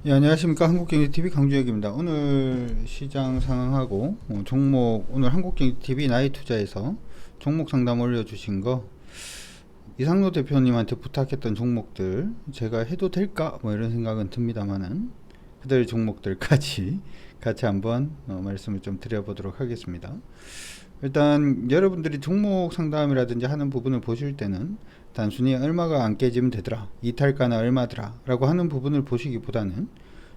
예, 안녕하십니까. 한국경제TV 강주혁입니다. 오늘 시장 상황하고 종목, 오늘 한국경제TV 나이투자에서 종목 상담 올려주신 거 이상로 대표님한테 부탁했던 종목들 제가 해도 될까 뭐 이런 생각은 듭니다만은 그들 종목들까지 같이 한번 말씀을 좀 드려보도록 하겠습니다. 일단 여러분들이 종목 상담이라든지 하는 부분을 보실 때는 단순히 얼마가 안 깨지면 되더라, 이탈가나 얼마더라 라고 하는 부분을 보시기보다는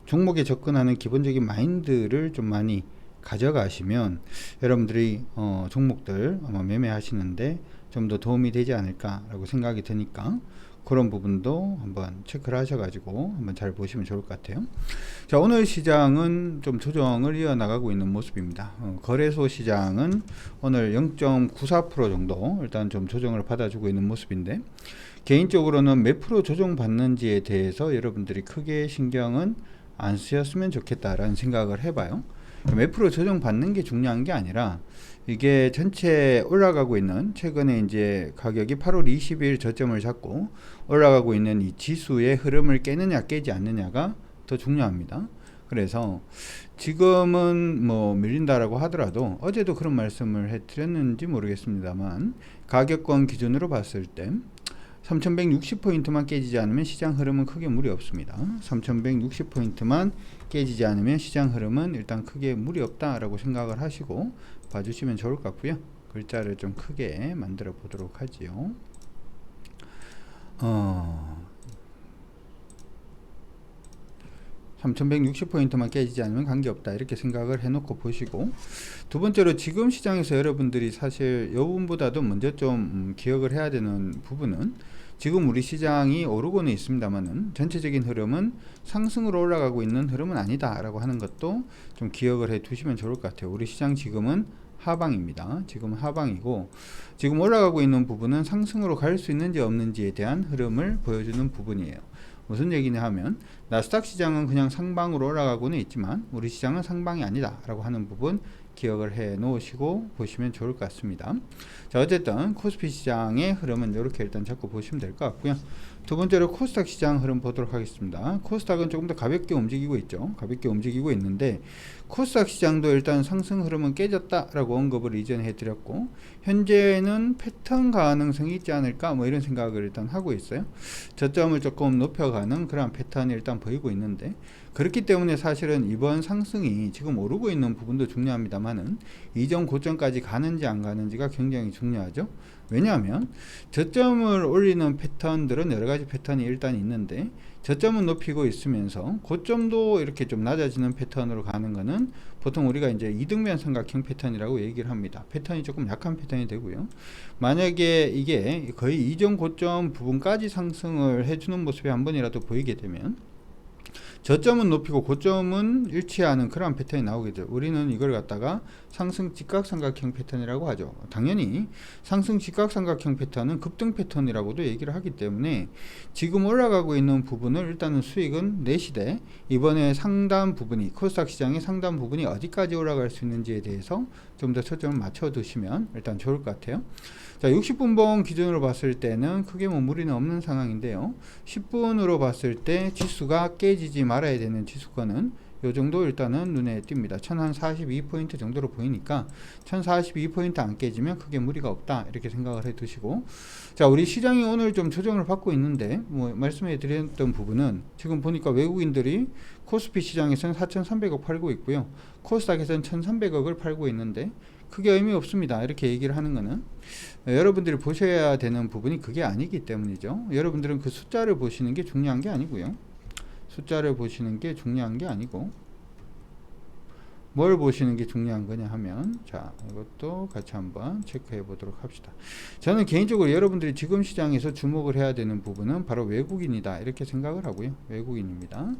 종목에 접근하는 기본적인 마인드를 좀 많이 가져가시면 여러분들이 종목들 아마 매매하시는데 좀 더 도움이 되지 않을까 라고 생각이 드니까 그런 부분도 한번 체크를 하셔가지고 한번 잘 보시면 좋을 것 같아요. 자, 오늘 시장은 좀 조정을 이어나가고 있는 모습입니다. 거래소 시장은 오늘 0.94% 정도 일단 좀 조정을 받아주고 있는 모습인데, 개인적으로는 몇 프로 조정 받는지에 대해서 여러분들이 크게 신경은 안 쓰였으면 좋겠다라는 생각을 해봐요. 몇 프로 조정 받는 게 중요한 게 아니라 이게 전체 올라가고 있는, 최근에 이제 가격이 8월 20일 저점을 잡고 올라가고 있는 이 지수의 흐름을 깨느냐 깨지 않느냐가 더 중요합니다. 그래서 지금은 뭐 밀린다라고 하더라도, 어제도 그런 말씀을 해드렸는지 모르겠습니다만, 가격권 기준으로 봤을 때 3160포인트만 깨지지 않으면 시장 흐름은 크게 무리 없습니다. 3160포인트만 깨지지 않으면 시장 흐름은 일단 크게 무리 없다라고 생각을 하시고 봐주시면 좋을 것 같고요. 글자를 좀 크게 만들어 보도록 하지요. 3160포인트만 깨지지 않으면 관계없다 이렇게 생각을 해놓고 보시고, 두 번째로 지금 시장에서 여러분들이 사실 이 부분보다도 먼저 좀 기억을 해야 되는 부분은, 지금 우리 시장이 오르고는 있습니다만은 전체적인 흐름은 상승으로 올라가고 있는 흐름은 아니다 라고 하는 것도 좀 기억을 해 두시면 좋을 것 같아요. 우리 시장 지금은 하방입니다. 지금 하방이고, 지금 올라가고 있는 부분은 상승으로 갈 수 있는지 없는지에 대한 흐름을 보여주는 부분이에요. 무슨 얘기냐 하면, 나스닥 시장은 그냥 상방으로 올라가고는 있지만 우리 시장은 상방이 아니다 라고 하는 부분 기억을 해 놓으시고 보시면 좋을 것 같습니다. 자, 어쨌든 코스피 시장의 흐름은 이렇게 일단 잡고 보시면 될 것 같고요. 두 번째로 코스닥 시장 흐름 보도록 하겠습니다. 코스닥은 조금 더 가볍게 움직이고 있죠. 가볍게 움직이고 있는데, 코스닥 시장도 일단 상승 흐름은 깨졌다 라고 언급을 이전에 해드렸고, 현재는 패턴 가능성이 있지 않을까 뭐 이런 생각을 일단 하고 있어요. 저점을 조금 높여가는 그런 패턴이 일단 보이고 있는데, 그렇기 때문에 사실은 이번 상승이 지금 오르고 있는 부분도 중요합니다만은 이전 고점까지 가는지 안 가는지가 굉장히 중요하죠. 왜냐하면 저점을 올리는 패턴들은 여러 가지 패턴이 일단 있는데, 저점은 높이고 있으면서 고점도 이렇게 좀 낮아지는 패턴으로 가는 거는 보통 우리가 이제 이등변 삼각형 패턴이라고 얘기를 합니다. 패턴이 조금 약한 패턴이 되고요. 만약에 이게 거의 이전 고점 부분까지 상승을 해주는 모습이 한 번이라도 보이게 되면, 저점은 높이고 고점은 일치하는 그런 패턴이 나오게 돼요. 우리는 이걸 갖다가 상승 직각삼각형 패턴이라고 하죠. 당연히 상승 직각삼각형 패턴은 급등 패턴이라고도 얘기를 하기 때문에 지금 올라가고 있는 부분을 일단은 수익은 내시되, 이번에 상단 부분이, 코스닥 시장의 상단 부분이 어디까지 올라갈 수 있는지에 대해서 좀 더 초점을 맞춰 두시면 일단 좋을 것 같아요. 자, 60분봉 기준으로 봤을 때는 크게 뭐 무리는 없는 상황인데요. 10분으로 봤을 때 지수가 깨지지 말아야 되는 지수권은 요 정도 일단은 눈에 띕니다. 1042포인트 정도로 보이니까 1042포인트 안 깨지면 크게 무리가 없다 이렇게 생각을 해 두시고, 자, 우리 시장이 오늘 좀 조정을 받고 있는데, 뭐 말씀해 드렸던 부분은 지금 보니까 외국인들이 코스피 시장에서는 4,300억 팔고 있고요, 코스닥에서는 1,300억을 팔고 있는데 크게 의미 없습니다 이렇게 얘기를 하는 거는, 여러분들이 보셔야 되는 부분이 그게 아니기 때문이죠. 여러분들은 그 숫자를 보시는 게 중요한 게 아니고요. 숫자를 보시는 게 중요한 게 아니고 뭘 보시는 게 중요한 거냐 하면, 자, 이것도 같이 한번 체크해 보도록 합시다. 저는 개인적으로 여러분들이 지금 시장에서 주목을 해야 되는 부분은 바로 외국인이다 이렇게 생각을 하고요. 외국인입니다.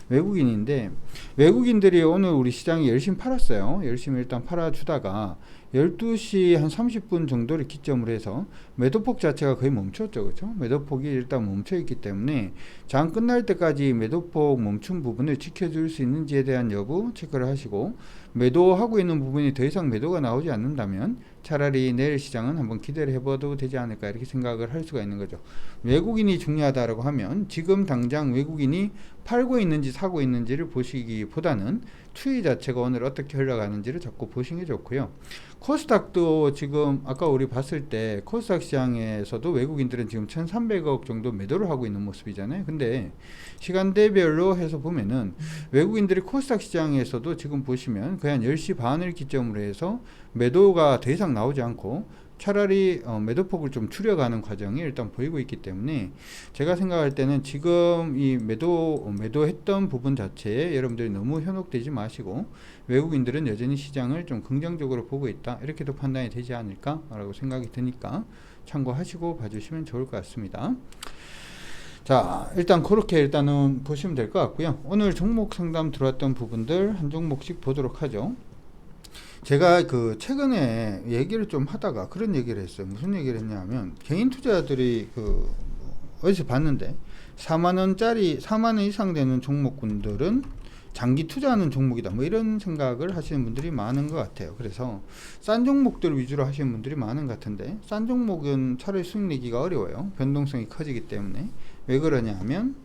외국인인데, 외국인들이 오늘 우리 시장에 열심히 팔았어요. 열심히 일단 팔아주다가 12시 한 30분 정도를 기점으로 해서 매도폭 자체가 거의 멈췄죠. 그렇죠? 매도폭이 일단 멈춰 있기 때문에 장 끝날 때까지 매도폭 멈춘 부분을 지켜줄 수 있는지에 대한 여부 체크를 하시고, 매도하고 있는 부분이 더 이상 매도가 나오지 않는다면 차라리 내일 시장은 한번 기대를 해봐도 되지 않을까 이렇게 생각을 할 수가 있는 거죠. 외국인이 중요하다라고 하면 지금 당장 외국인이 팔고 있는지 사고 있는지를 보시기보다는 추이 자체가 오늘 어떻게 흘러가는지를 자꾸 보시는 게 좋고요. 코스닥도 지금 아까 우리 봤을 때 코스닥 시장에서도 외국인들은 지금 1300억 정도 매도를 하고 있는 모습이잖아요. 근데 시간대별로 해서 보면은 외국인들이 코스닥 시장에서도 지금 보시면 거의 한 10시 반을 기점으로 해서 매도가 더 이상 나오지 않고 차라리 매도폭을 좀 줄여가는 과정이 일단 보이고 있기 때문에 제가 생각할 때는 지금 이 매도했던 부분 자체에 여러분들이 너무 현혹되지 마시고 외국인들은 여전히 시장을 좀 긍정적으로 보고 있다 이렇게도 판단이 되지 않을까 라고 생각이 드니까 참고하시고 봐주시면 좋을 것 같습니다. 자, 일단 그렇게 일단은 보시면 될 것 같고요. 오늘 종목 상담 들어왔던 부분들 한 종목씩 보도록 하죠. 제가 그 최근에 얘기를 좀 하다가 그런 얘기를 했어요. 무슨 얘기를 했냐면 개인 투자자들이 그 어디서 봤는데 4만원짜리 4만원 이상 되는 종목군들은 장기 투자하는 종목이다 뭐 이런 생각을 하시는 분들이 많은 것 같아요. 그래서 싼 종목들 위주로 하시는 분들이 많은 것 같은데 싼 종목은 차라리 수익 내기가 어려워요. 변동성이 커지기 때문에. 왜 그러냐 하면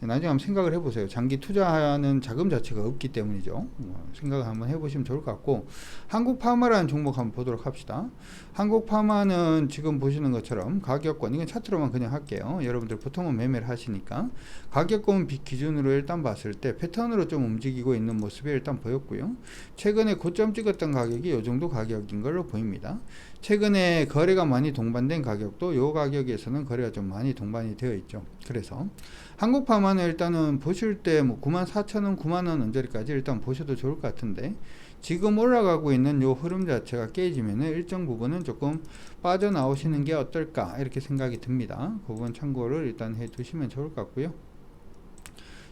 나중에 한번 생각을 해보세요. 장기 투자하는 자금 자체가 없기 때문이죠. 생각을 한번 해보시면 좋을 것 같고, 한국파마라는 종목 한번 보도록 합시다. 한국파마는 지금 보시는 것처럼 가격권, 이건 차트로만 그냥 할게요. 여러분들 보통은 매매를 하시니까 가격권 기준으로 일단 봤을 때 패턴으로 좀 움직이고 있는 모습이 일단 보였고요. 최근에 고점 찍었던 가격이 이 정도 가격인 걸로 보입니다. 최근에 거래가 많이 동반된 가격도 이 가격에서는 거래가 좀 많이 동반이 되어 있죠. 그래서 한국파마는 일단은 보실 때 뭐 94,000원, 9만원 언저리까지 일단 보셔도 좋을 것 같은데, 지금 올라가고 있는 요 흐름 자체가 깨지면은 일정 부분은 조금 빠져나오시는 게 어떨까 이렇게 생각이 듭니다. 그 부분 참고를 일단 해 두시면 좋을 것 같고요.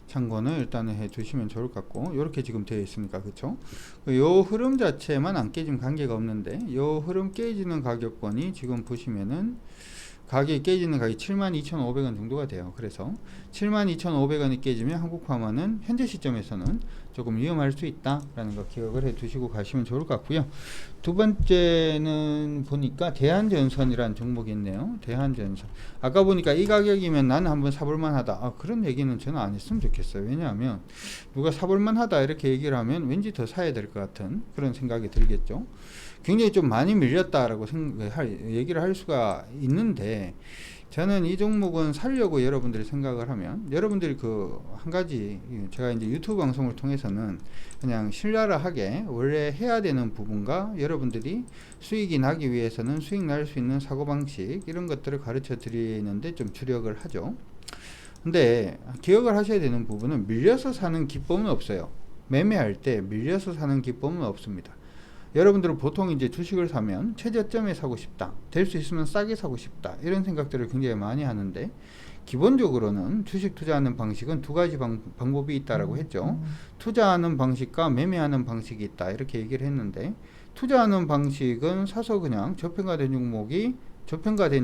참고는 일단은 해 두시면 좋을 것 같고, 이렇게 지금 되어 있으니까 그쵸. 요 흐름 자체만 안 깨지면 관계가 없는데, 요 흐름 깨지는 가격권이 지금 보시면은 가격이 깨지는 가격이 72,500원 정도가 돼요. 그래서 72,500원이 깨지면 한국파마는 현재 시점에서는 조금 위험할 수 있다라는 거 기억을 해 두시고 가시면 좋을 것 같고요. 두 번째는 보니까 대한전선이라는 종목이 있네요. 대한전선. 아까 보니까 이 가격이면 나는 한번 사볼만 하다. 그런 얘기는 저는 안 했으면 좋겠어요. 왜냐하면 누가 사볼만 하다 이렇게 얘기를 하면 왠지 더 사야 될 것 같은 그런 생각이 들겠죠. 굉장히 좀 많이 밀렸다라고 얘기를 할 수가 있는데, 저는 이 종목은 살려고 여러분들이 생각을 하면, 여러분들이 그 한 가지 제가 이제 유튜브 방송을 통해서는 그냥 신랄하게 원래 해야 되는 부분과 여러분들이 수익이 나기 위해서는 수익 날 수 있는 사고방식 이런 것들을 가르쳐 드리는데 좀 주력을 하죠. 근데 기억을 하셔야 되는 부분은 밀려서 사는 기법은 없어요. 매매할 때 밀려서 사는 기법은 없습니다. 여러분들은 보통 이제 주식을 사면 최저점에 사고 싶다, 될 수 있으면 싸게 사고 싶다, 이런 생각들을 굉장히 많이 하는데, 기본적으로는 주식 투자하는 방식은 두 가지 방법이 있다라고 했죠. 투자하는 방식과 매매하는 방식이 있다 이렇게 얘기를 했는데, 투자하는 방식은 사서 그냥 저평가된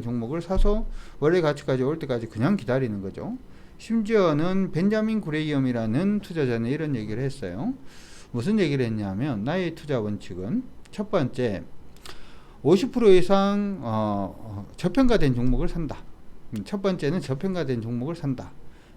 종목을 사서 원래 가치까지 올 때까지 그냥 기다리는 거죠. 심지어는 벤자민 그레이엄이라는 투자자는 이런 얘기를 했어요. 무슨 얘기를 했냐면, 나의 투자 원칙은 첫 번째 50% 이상 저평가된 종목을 산다. 첫 번째는 저평가된 종목을 산다.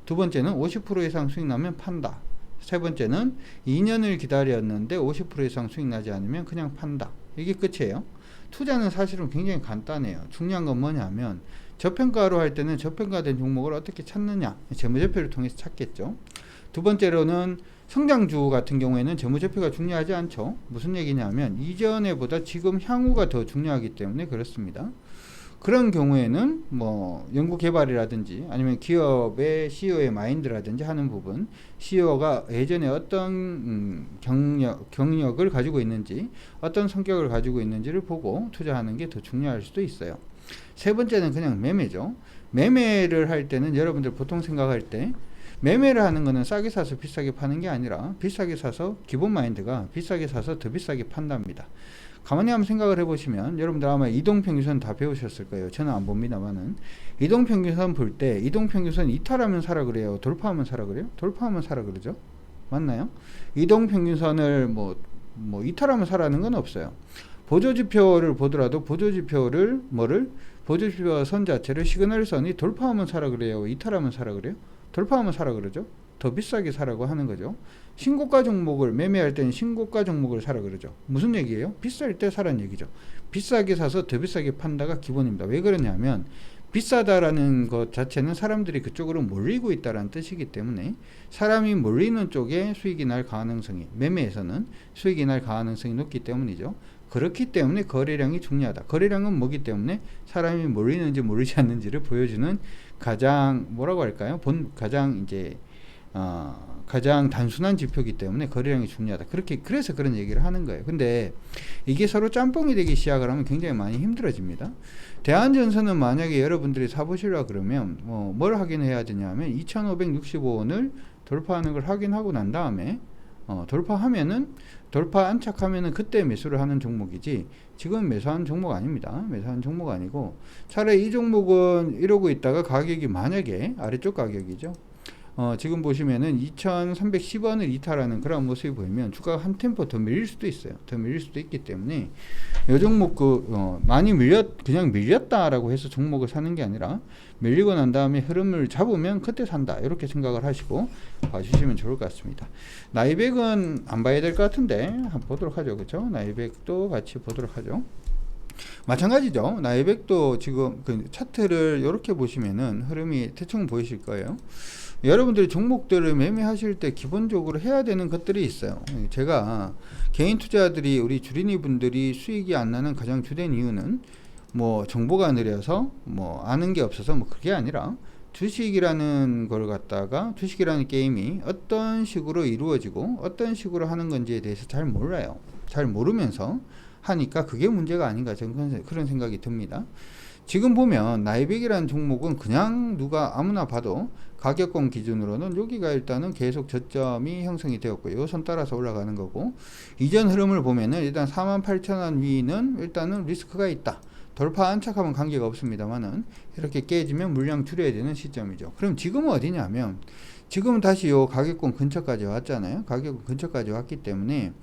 두 번째는 50% 이상 수익 나면 판다. 세 번째는 2년을 기다렸는데 50% 이상 수익 나지 않으면 그냥 판다. 이게 끝이에요. 투자는 사실은 굉장히 간단해요. 중요한 건 뭐냐면, 저평가로 할 때는 저평가된 종목을 어떻게 찾느냐, 재무제표를 통해서 찾겠죠. 두 번째로는 성장주 같은 경우에는 재무제표가 중요하지 않죠. 무슨 얘기냐면 이전에보다 지금 향후가 더 중요하기 때문에 그렇습니다. 그런 경우에는 뭐 연구개발이라든지 아니면 기업의 CEO의 마인드라든지 하는 부분, CEO가 예전에 어떤 경력을 가지고 있는지, 어떤 성격을 가지고 있는지를 보고 투자하는 게 더 중요할 수도 있어요. 세 번째는 그냥 매매죠. 매매를 할 때는 여러분들 보통 생각할 때 매매를 하는 거는 싸게 사서 비싸게 파는 게 아니라, 비싸게 사서 기본 마인드가 비싸게 사서 더 비싸게 판답니다. 가만히 한번 생각을 해보시면 여러분들 아마 이동평균선 다 배우셨을 거예요. 저는 안 봅니다만은 이동평균선 볼 때 이동평균선 이탈하면 사라 그래요, 돌파하면 사라 그래요? 돌파하면 사라 그러죠. 맞나요? 이동평균선을 뭐 이탈하면 사라는 건 없어요. 보조지표를 보더라도 보조지표를 뭐를 보조지표 선 자체를 시그널선이 돌파하면 사라 그래요, 이탈하면 사라 그래요? 돌파하면 사라 그러죠. 더 비싸게 사라고 하는 거죠. 신고가 종목을 매매할 때는 신고가 종목을 사라 그러죠. 무슨 얘기예요? 비쌀 때 사라는 얘기죠. 비싸게 사서 더 비싸게 판다가 기본입니다. 왜 그러냐면 비싸다라는 것 자체는 사람들이 그쪽으로 몰리고 있다는 뜻이기 때문에 사람이 몰리는 쪽에 수익이 날 가능성이, 매매에서는 수익이 날 가능성이 높기 때문이죠. 그렇기 때문에 거래량이 중요하다. 거래량은 뭐기 때문에 사람이 몰리는지 몰리지 않는지를 보여주는 가장 뭐라고 할까요? 가장 이제 가장 단순한 지표이기 때문에 거래량이 중요하다. 그래서 그런 얘기를 하는 거예요. 근데 이게 서로 짬뽕이 되기 시작을 하면 굉장히 많이 힘들어집니다. 대한전선은 만약에 여러분들이 사보시려 그러면 뭘 확인해야 되냐면 2565원을 돌파하는 걸 확인하고 난 다음에 돌파 안착하면은 그때 매수를 하는 종목이지 지금 매수하는 종목 아닙니다. 매수하는 종목 아니고 차라리 이 종목은 이러고 있다가 가격이 만약에 아래쪽 가격이죠. 지금 보시면은 2310원을 이탈하는 그런 모습이 보이면 주가가 한 템포 더 밀릴 수도 있어요. 더 밀릴 수도 있기 때문에 이 종목 많이 그냥 밀렸다라고 해서 종목을 사는 게 아니라 밀리고 난 다음에 흐름을 잡으면 그때 산다, 이렇게 생각을 하시고 봐주시면 좋을 것 같습니다. 나이백은 안 봐야 될 것 같은데 한번 보도록 하죠. 그렇죠? 나이백도 같이 보도록 하죠. 마찬가지죠. 나이백도 지금 그 차트를 이렇게 보시면은 흐름이 대충 보이실 거예요. 여러분들이 종목들을 매매하실 때 기본적으로 해야 되는 것들이 있어요. 제가 개인 투자들이 우리 주린이 분들이 수익이 안 나는 가장 주된 이유는 뭐 정보가 느려서 뭐 아는 게 없어서 뭐 그게 아니라 주식이라는 걸 갖다가 주식이라는 게임이 어떤 식으로 이루어지고 어떤 식으로 하는 건지에 대해서 잘 몰라요. 잘 모르면서 하니까 그게 문제가 아닌가, 저는 그런 생각이 듭니다. 지금 보면 나이백이라는 종목은 그냥 누가 아무나 봐도 가격권 기준으로는 여기가 일단은 계속 저점이 형성이 되었고요. 이 선 따라서 올라가는 거고, 이전 흐름을 보면은 일단 48,000원 위는 일단은 리스크가 있다. 돌파 안착하면 관계가 없습니다만은 이렇게 깨지면 물량 줄여야 되는 시점이죠. 그럼 지금은 어디냐면 지금은 다시 요 가격권 근처까지 왔잖아요. 가격권 근처까지 왔기 때문에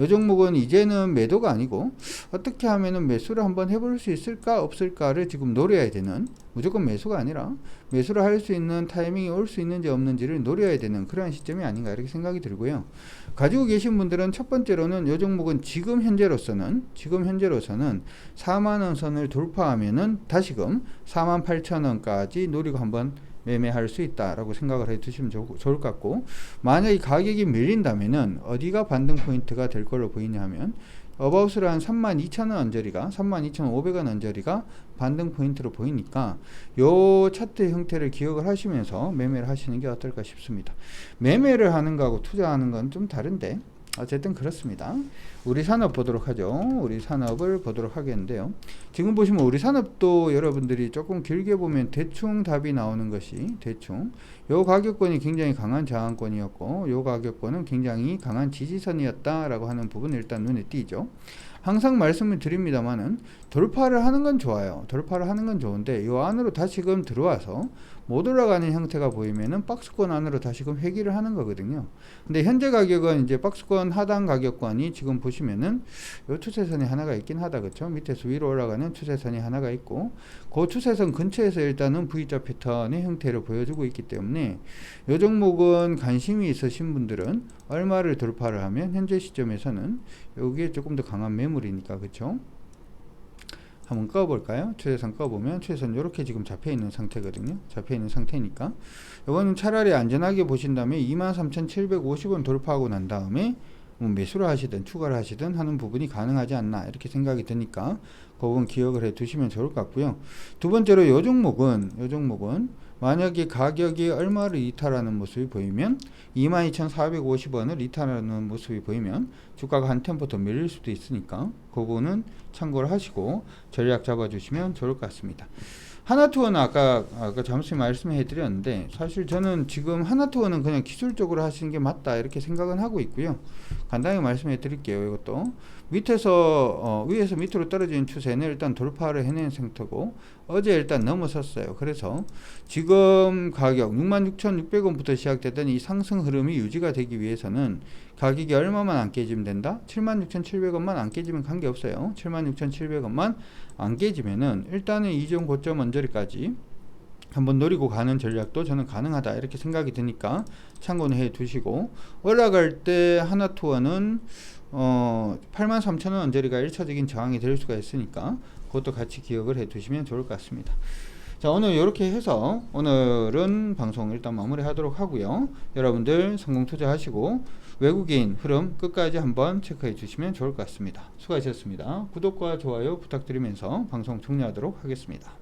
이 종목은 이제는 매도가 아니고 어떻게 하면은 매수를 한번 해볼 수 있을까 없을까를 지금 노려야 되는, 무조건 매수가 아니라 매수를 할 수 있는 타이밍이 올 수 있는지 없는지를 노려야 되는 그런 시점이 아닌가, 이렇게 생각이 들고요. 가지고 계신 분들은 첫 번째로는 이 종목은 지금 현재로서는 4만원 선을 돌파하면은 다시금 48,000원까지 노리고 한번 매매할 수 있다라고 생각을 해 두시면 좋을 것 같고, 만약에 가격이 밀린다면은 어디가 반등 포인트가 될 걸로 보이냐 하면 어바웃으로 한 32,000원 언저리가 32,500원 언저리가 반등 포인트로 보이니까 요 차트 형태를 기억을 하시면서 매매를 하시는 게 어떨까 싶습니다. 매매를 하는 거하고 투자하는 건 좀 다른데 어쨌든 그렇습니다. 우리 산업 보도록 하죠. 우리 산업을 보도록 하겠는데요. 지금 보시면 우리 산업도 여러분들이 조금 길게 보면 대충 답이 나오는 것이, 대충 요 가격권이 굉장히 강한 저항권이었고 요 가격권은 굉장히 강한 지지선이었다라고 하는 부분 일단 눈에 띄죠. 항상 말씀을 드립니다만은 돌파를 하는 건 좋아요. 돌파를 하는 건 좋은데 요 안으로 다시금 들어와서 못 올라가는 형태가 보이면은 박스권 안으로 다시금 회귀를 하는 거거든요. 근데 현재 가격은 이제 박스권 하단 가격권이 지금 보시면은 요 추세선이 하나가 있긴 하다, 그쵸? 밑에서 위로 올라가는 추세선이 하나가 있고 그 추세선 근처에서 일단은 V자 패턴의 형태를 보여주고 있기 때문에 요 종목은 관심이 있으신 분들은 얼마를 돌파를 하면 현재 시점에서는 여기에 조금 더 강한 매물이니까, 그쵸? 한번 꺼볼까요? 추세선 꺼보면 추세선 이렇게 지금 잡혀있는 상태거든요. 잡혀있는 상태니까 이거는 차라리 안전하게 보신다면 23,750원 돌파하고 난 다음에 뭐 매수를 하시든 추가를 하시든 하는 부분이 가능하지 않나, 이렇게 생각이 드니까 그 부분 기억을 해 두시면 좋을 것 같고요. 두 번째로 요 종목은 만약에 가격이 얼마를 이탈하는 모습이 보이면 22,450원을 이탈하는 모습이 보이면 주가가 한 템포 더 밀릴 수도 있으니까 그 부분은 참고를 하시고 전략 잡아주시면 좋을 것 같습니다. 하나투어는 아까 잠시 말씀해 드렸는데 사실 저는 지금 하나투어는 그냥 기술적으로 하시는 게 맞다, 이렇게 생각은 하고 있고요. 간단히 말씀해 드릴게요. 이것도 밑에서 위에서 밑으로 떨어지는 추세는 일단 돌파를 해낸 상태고 어제 일단 넘어섰어요. 그래서 지금 가격 66,600원부터 시작되던 이 상승 흐름이 유지가 되기 위해서는 가격이 얼마만 안 깨지면 된다? 76,700원만 안 깨지면 관계없어요. 76,700원만 안 깨지면은 일단은 이전 고점 언저리까지 한번 노리고 가는 전략도 저는 가능하다 이렇게 생각이 드니까 참고는 해 두시고, 올라갈 때 하나투어는 83,000원 언저리가 1차적인 저항이 될 수가 있으니까 그것도 같이 기억을 해 두시면 좋을 것 같습니다. 자, 오늘 이렇게 해서 오늘은 방송 일단 마무리 하도록 하고요. 여러분들 성공 투자하시고 외국인 흐름 끝까지 한번 체크해 주시면 좋을 것 같습니다. 수고하셨습니다. 구독과 좋아요 부탁드리면서 방송 종료하도록 하겠습니다.